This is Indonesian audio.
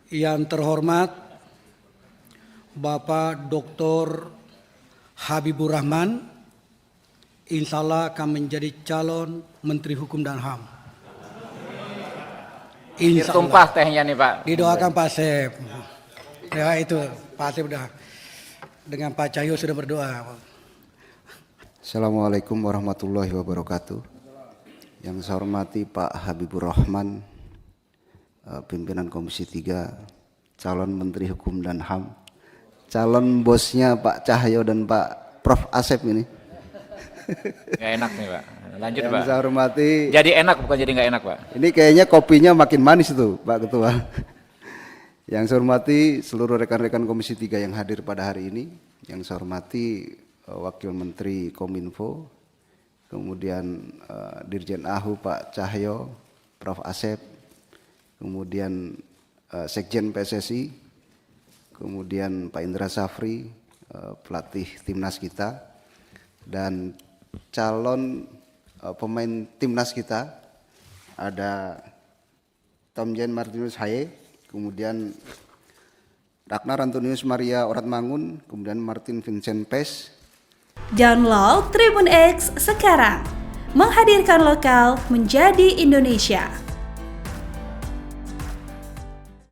Yang terhormat Bapak Dr. Habibur Rahman, insya Allah akan menjadi calon Menteri Hukum dan HAM. Insya Allah. Tumpah tehnya nih Pak. Didoakan Pak Asep. Ya itu Pak Asep udah dengan Pak Cahyo sudah berdoa. Assalamualaikum warahmatullahi wabarakatuh. Yang saya hormati Pak Habibur Rahman, pimpinan Komisi 3, calon Menteri Hukum dan HAM, calon bosnya Pak Cahyo dan Pak Prof Asep ini. Gak enak nih Pak. Lanjut yang Pak. Saya hormati. Jadi enak bukan jadi nggak enak Pak. Ini kayaknya kopinya makin manis tuh Pak Ketua. Yang saya hormati seluruh rekan-rekan Komisi 3 yang hadir pada hari ini. Yang saya hormati Wakil Menteri Kominfo, kemudian Dirjen AHU Pak Cahyo, Prof Asep, kemudian Sekjen PSSI, kemudian Pak Indra Safri, pelatih timnas kita, dan calon pemain timnas kita ada Tomjen Martinus Haye, kemudian Ragnar Antonius Maria Oratmangun, kemudian Martin Vincent Pes. Download Tribun X sekarang, menghadirkan lokal menjadi Indonesia.